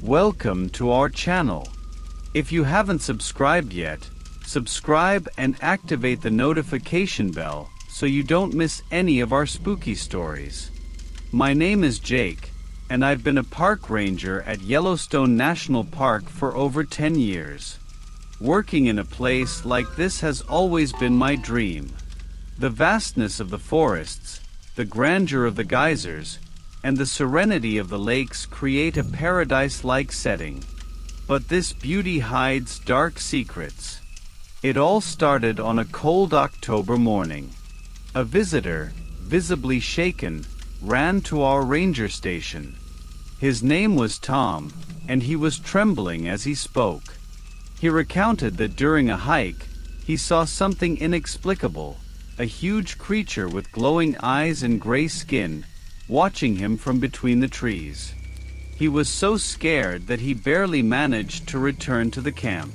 Welcome to our channel. If you haven't subscribed yet, subscribe and activate the notification bell so you don't miss any of our spooky stories. My name is Jake, and I've been a park ranger at Yellowstone National Park for over 10 years. Working in a place like this has always been my dream. The vastness of the forests, the grandeur of the geysers, and the serenity of the lakes create a paradise-like setting. But this beauty hides dark secrets. It all started on a cold October morning. A visitor, visibly shaken, ran to our ranger station. His name was Tom, and he was trembling as he spoke. He recounted that during a hike, he saw something inexplicable, a huge creature with glowing eyes and gray skin, watching him from between the trees. He was so scared that he barely managed to return to the camp.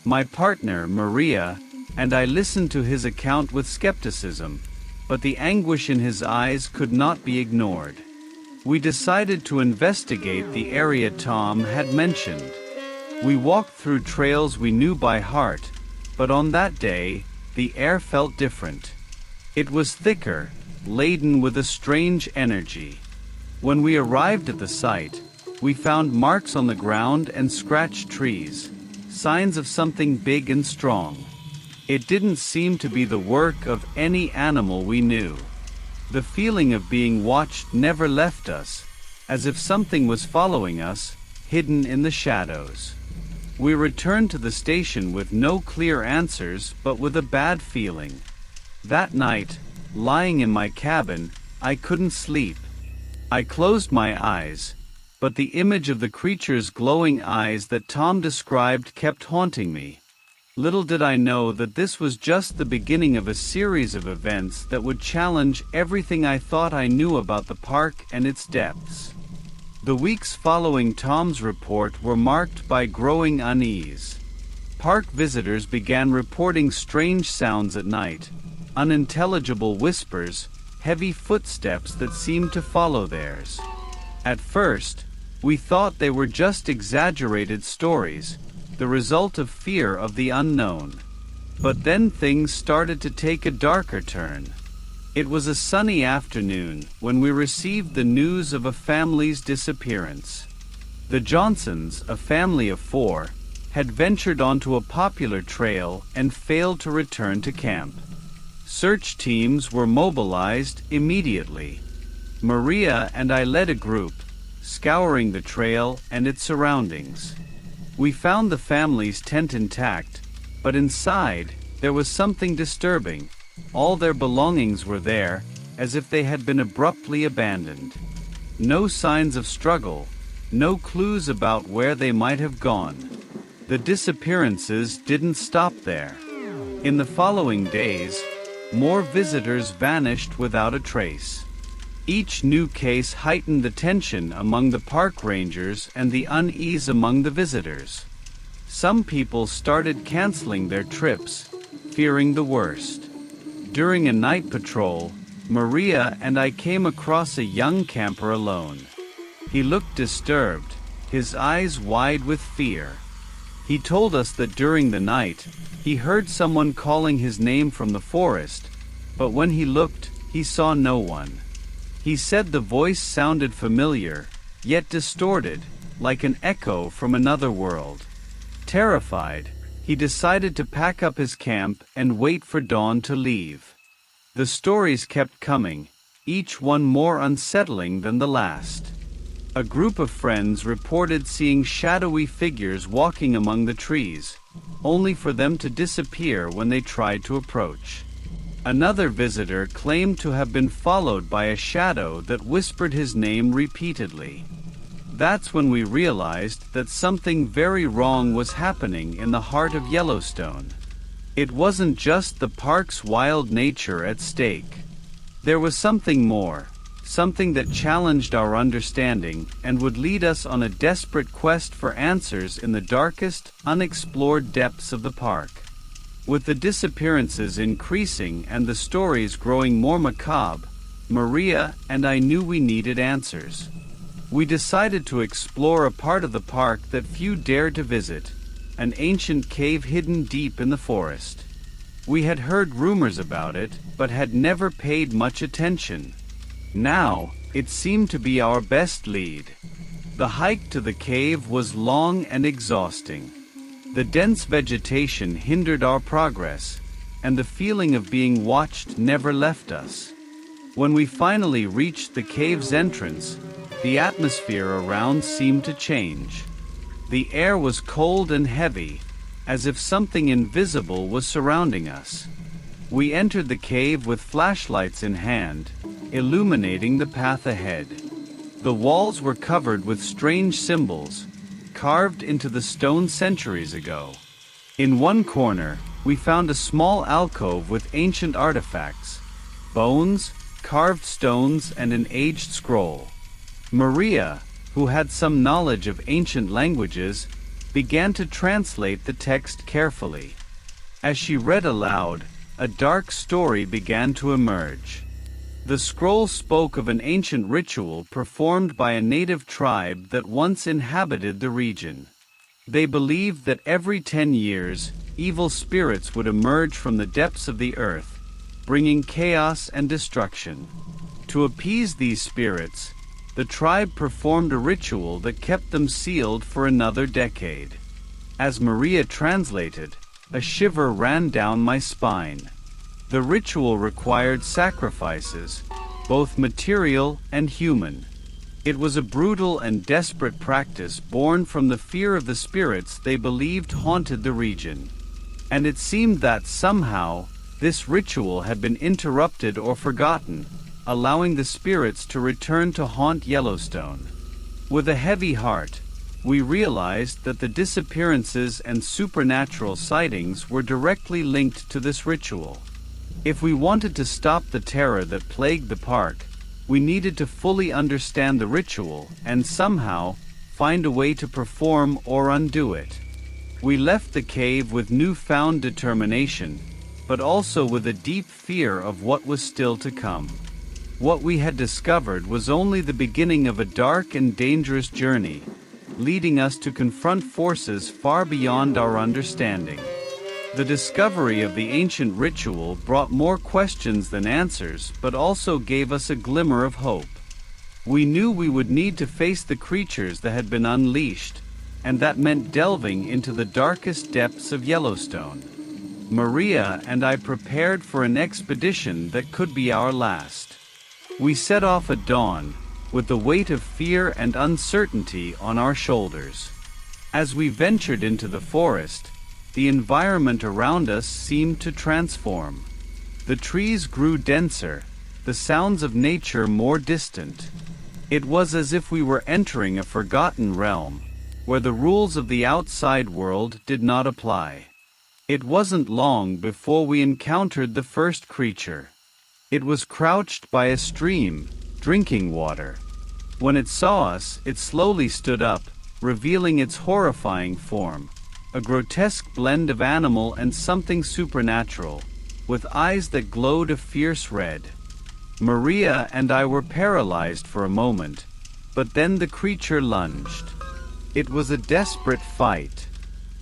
My partner, Maria, and I listened to his account with skepticism, but the anguish in his eyes could not be ignored. We decided to investigate the area Tom had mentioned. We walked through trails we knew by heart, but on that day, the air felt different. It was thicker, laden with a strange energy. When we arrived at the site, we found marks on the ground and scratched trees, signs of something big and strong. It didn't seem to be the work of any animal we knew. The feeling of being watched never left us, as if something was following us, hidden in the shadows. We returned to the station with no clear answers but with a bad feeling. That night, lying in my cabin, I couldn't sleep. I closed my eyes, but the image of the creature's glowing eyes that Tom described kept haunting me. Little did I know that this was just the beginning of a series of events that would challenge everything I thought I knew about the park and its depths. The weeks following Tom's report were marked by growing unease. Park visitors began reporting strange sounds at night, unintelligible whispers, heavy footsteps that seemed to follow theirs. At first, we thought they were just exaggerated stories, the result of fear of the unknown. But then things started to take a darker turn. It was a sunny afternoon when we received the news of a family's disappearance. The Johnsons, a family of 4, had ventured onto a popular trail and failed to return to camp. Search teams were mobilized immediately. Maria and I led a group, scouring the trail and its surroundings. We found the family's tent intact, but inside, there was something disturbing. All their belongings were there, as if they had been abruptly abandoned. No signs of struggle, no clues about where they might have gone. The disappearances didn't stop there. In the following days, more visitors vanished without a trace. Each new case heightened the tension among the park rangers and the unease among the visitors. Some people started canceling their trips, fearing the worst. During a night patrol, Maria and I came across a young camper alone. He looked disturbed, his eyes wide with fear. He told us that during the night, he heard someone calling his name from the forest, but when he looked, he saw no one. He said the voice sounded familiar, yet distorted, like an echo from another world. Terrified, he decided to pack up his camp and wait for dawn to leave. The stories kept coming, each one more unsettling than the last. A group of friends reported seeing shadowy figures walking among the trees, only for them to disappear when they tried to approach. Another visitor claimed to have been followed by a shadow that whispered his name repeatedly. That's when we realized that something very wrong was happening in the heart of Yellowstone. It wasn't just the park's wild nature at stake. There was something more, something that challenged our understanding and would lead us on a desperate quest for answers in the darkest, unexplored depths of the park. With the disappearances increasing and the stories growing more macabre, Maria and I knew we needed answers. We decided to explore a part of the park that few dared to visit, an ancient cave hidden deep in the forest. We had heard rumors about it, but had never paid much attention. Now, it seemed to be our best lead. The hike to the cave was long and exhausting. The dense vegetation hindered our progress, and the feeling of being watched never left us. When we finally reached the cave's entrance, the atmosphere around seemed to change. The air was cold and heavy, as if something invisible was surrounding us. We entered the cave with flashlights in hand, illuminating the path ahead. The walls were covered with strange symbols, carved into the stone centuries ago. In one corner, we found a small alcove with ancient artifacts, bones, carved stones, and an aged scroll. Maria, who had some knowledge of ancient languages, began to translate the text carefully. As she read aloud, a dark story began to emerge. The scroll spoke of an ancient ritual performed by a native tribe that once inhabited the region. They believed that every 10 years, evil spirits would emerge from the depths of the earth, bringing chaos and destruction. To appease these spirits, the tribe performed a ritual that kept them sealed for another decade. As Maria translated, a shiver ran down my spine. The ritual required sacrifices, both material and human. It was a brutal and desperate practice born from the fear of the spirits they believed haunted the region. And it seemed that somehow, this ritual had been interrupted or forgotten, allowing the spirits to return to haunt Yellowstone. With a heavy heart, we realized that the disappearances and supernatural sightings were directly linked to this ritual. If we wanted to stop the terror that plagued the park, we needed to fully understand the ritual and somehow find a way to perform or undo it. We left the cave with newfound determination, but also with a deep fear of what was still to come. What we had discovered was only the beginning of a dark and dangerous journey, leading us to confront forces far beyond our understanding. The discovery of the ancient ritual brought more questions than answers, but also gave us a glimmer of hope. We knew we would need to face the creatures that had been unleashed, and that meant delving into the darkest depths of Yellowstone. Maria and I prepared for an expedition that could be our last. We set off at dawn, with the weight of fear and uncertainty on our shoulders. As we ventured into the forest, the environment around us seemed to transform. The trees grew denser, the sounds of nature more distant. It was as if we were entering a forgotten realm, where the rules of the outside world did not apply. It wasn't long before we encountered the first creature. It was crouched by a stream, drinking water. When it saw us, it slowly stood up, revealing its horrifying form, a grotesque blend of animal and something supernatural, with eyes that glowed a fierce red. Maria and I were paralyzed for a moment, but then the creature lunged. It was a desperate fight.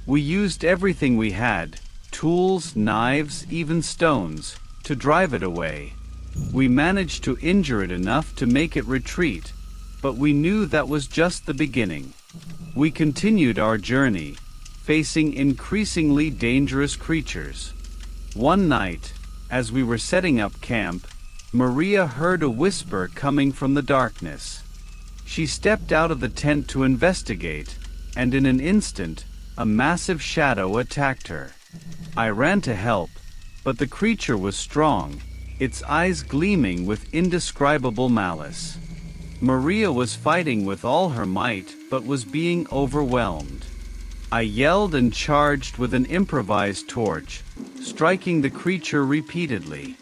We used everything we had, tools, knives, even stones, to drive it away. We managed to injure it enough to make it retreat, but we knew that was just the beginning. We continued our journey, facing increasingly dangerous creatures. One night, as we were setting up camp, Maria heard a whisper coming from the darkness. She stepped out of the tent to investigate, and in an instant, a massive shadow attacked her. I ran to help, but the creature was strong, its eyes gleaming with indescribable malice. Maria was fighting with all her might, but was being overwhelmed. I yelled and charged with an improvised torch, striking the creature repeatedly.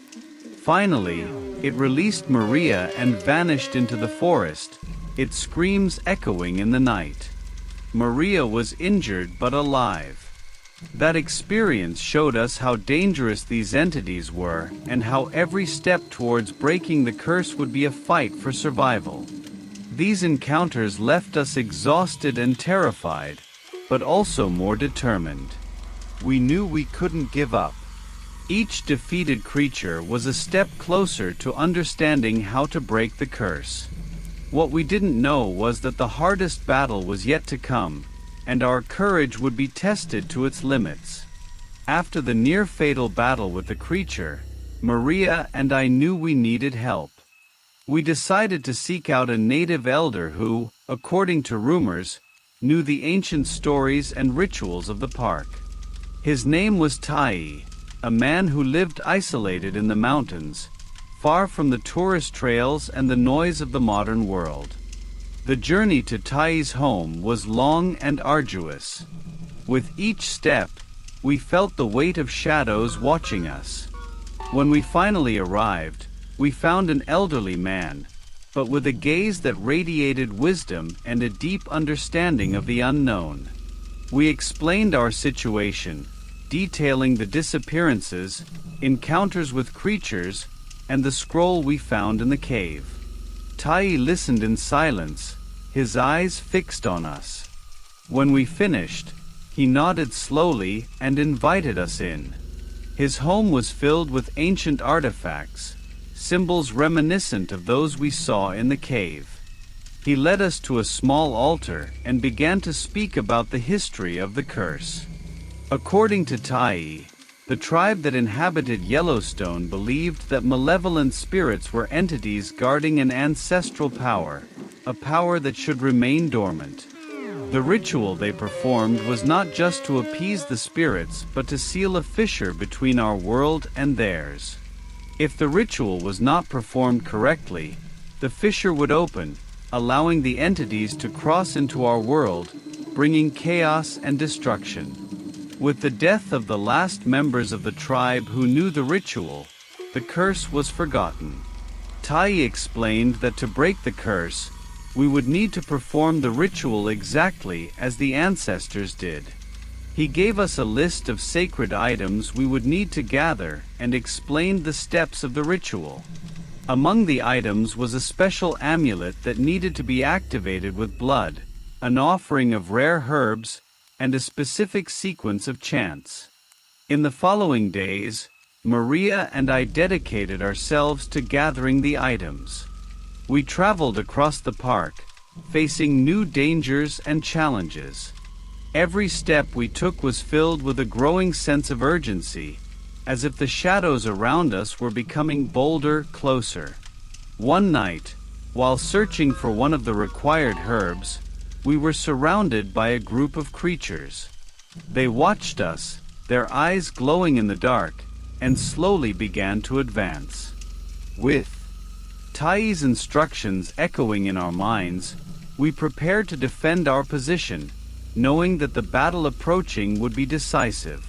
Finally, it released Maria and vanished into the forest, its screams echoing in the night. Maria was injured but alive. That experience showed us how dangerous these entities were and how every step towards breaking the curse would be a fight for survival. These encounters left us exhausted and terrified, but also more determined. We knew we couldn't give up. Each defeated creature was a step closer to understanding how to break the curse. What we didn't know was that the hardest battle was yet to come, and our courage would be tested to its limits. After the near-fatal battle with the creature, Maria and I knew we needed help. We decided to seek out a native elder who, according to rumors, knew the ancient stories and rituals of the park. His name was Tai, a man who lived isolated in the mountains, far from the tourist trails and the noise of the modern world. The journey to Tai's home was long and arduous. With each step, we felt the weight of shadows watching us. When we finally arrived, we found an elderly man, but with a gaze that radiated wisdom and a deep understanding of the unknown. We explained our situation, detailing the disappearances, encounters with creatures, and the scroll we found in the cave. Tai listened in silence, his eyes fixed on us. When we finished, he nodded slowly and invited us in. His home was filled with ancient artifacts, symbols reminiscent of those we saw in the cave. He led us to a small altar and began to speak about the history of the curse. According to Tai, the tribe that inhabited Yellowstone believed that malevolent spirits were entities guarding an ancestral power, a power that should remain dormant. The ritual they performed was not just to appease the spirits but to seal a fissure between our world and theirs. If the ritual was not performed correctly, the fissure would open, allowing the entities to cross into our world, bringing chaos and destruction. With the death of the last members of the tribe who knew the ritual, the curse was forgotten. Tai explained that to break the curse, we would need to perform the ritual exactly as the ancestors did. He gave us a list of sacred items we would need to gather and explained the steps of the ritual. Among the items was a special amulet that needed to be activated with blood, an offering of rare herbs, and a specific sequence of chants. In the following days, Maria and I dedicated ourselves to gathering the items. We traveled across the park, facing new dangers and challenges. Every step we took was filled with a growing sense of urgency, as if the shadows around us were becoming bolder, closer. One night, while searching for one of the required herbs, we were surrounded by a group of creatures. They watched us, their eyes glowing in the dark, and slowly began to advance. With Tai's instructions echoing in our minds, we prepared to defend our position, knowing that the battle approaching would be decisive.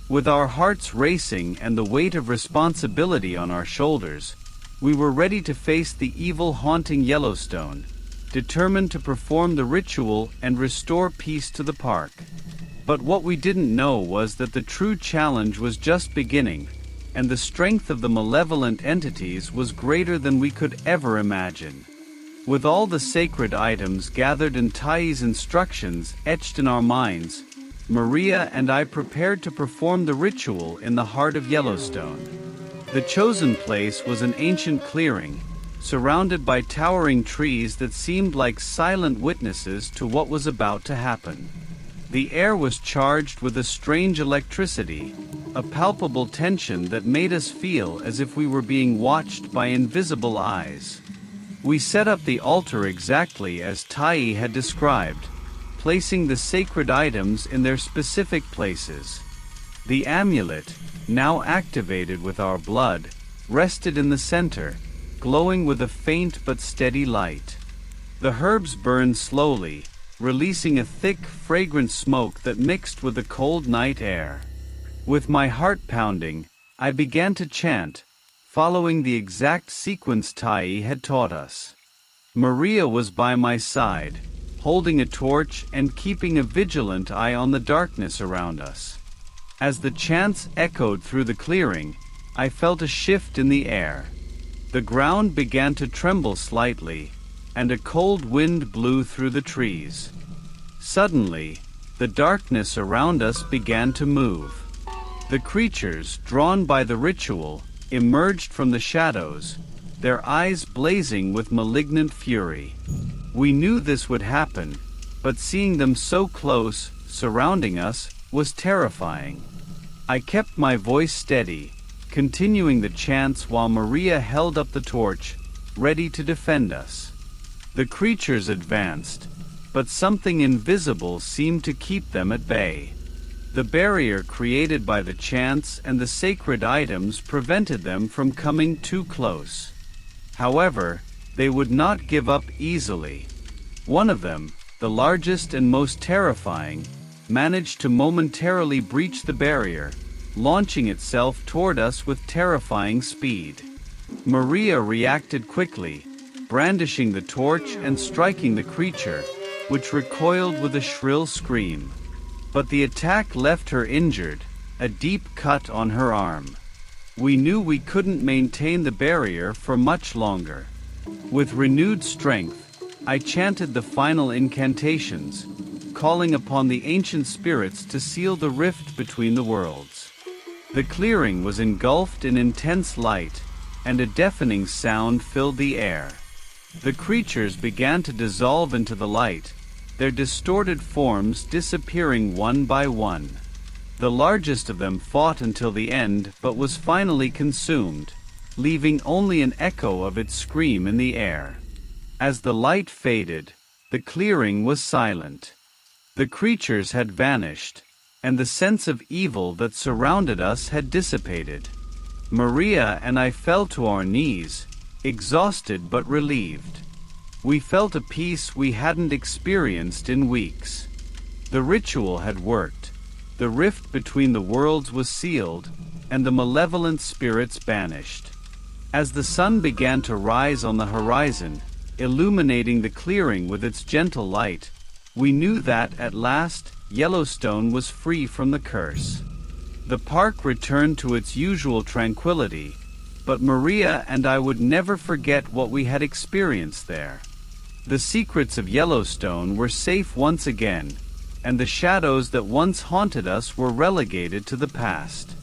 With our hearts racing and the weight of responsibility on our shoulders, we were ready to face the evil haunting Yellowstone, determined to perform the ritual and restore peace to the park. But what we didn't know was that the true challenge was just beginning, and the strength of the malevolent entities was greater than we could ever imagine. With all the sacred items gathered and Tai's instructions etched in our minds, Maria and I prepared to perform the ritual in the heart of Yellowstone. The chosen place was an ancient clearing, surrounded by towering trees that seemed like silent witnesses to what was about to happen. The air was charged with a strange electricity, a palpable tension that made us feel as if we were being watched by invisible eyes. We set up the altar exactly as Tai had described, placing the sacred items in their specific places. The amulet, now activated with our blood, rested in the center, glowing with a faint but steady light. The herbs burned slowly, releasing a thick, fragrant smoke that mixed with the cold night air. With my heart pounding, I began to chant, following the exact sequence Tai had taught us. Maria was by my side, holding a torch and keeping a vigilant eye on the darkness around us. As the chants echoed through the clearing, I felt a shift in the air. The ground began to tremble slightly, and a cold wind blew through the trees. Suddenly, the darkness around us began to move. The creatures, drawn by the ritual, emerged from the shadows, their eyes blazing with malignant fury. We knew this would happen, but seeing them so close, surrounding us, was terrifying. I kept my voice steady, continuing the chants while Maria held up the torch, ready to defend us. The creatures advanced, but something invisible seemed to keep them at bay. The barrier created by the chants and the sacred items prevented them from coming too close. However, they would not give up easily. One of them, the largest and most terrifying, managed to momentarily breach the barrier, launching itself toward us with terrifying speed. Maria reacted quickly, brandishing the torch and striking the creature, which recoiled with a shrill scream. But the attack left her injured, a deep cut on her arm. We knew we couldn't maintain the barrier for much longer. With renewed strength, I chanted the final incantations, calling upon the ancient spirits to seal the rift between the worlds. The clearing was engulfed in intense light, and a deafening sound filled the air. The creatures began to dissolve into the light, their distorted forms disappearing one by one. The largest of them fought until the end but was finally consumed, leaving only an echo of its scream in the air. As the light faded, the clearing was silent. The creatures had vanished, and the sense of evil that surrounded us had dissipated. Maria and I fell to our knees, exhausted but relieved. We felt a peace we hadn't experienced in weeks. The ritual had worked, the rift between the worlds was sealed, and the malevolent spirits banished. As the sun began to rise on the horizon, illuminating the clearing with its gentle light, we knew that, at last, Yellowstone was free from the curse. The park returned to its usual tranquility, but Maria and I would never forget what we had experienced there. The secrets of Yellowstone were safe once again, and the shadows that once haunted us were relegated to the past.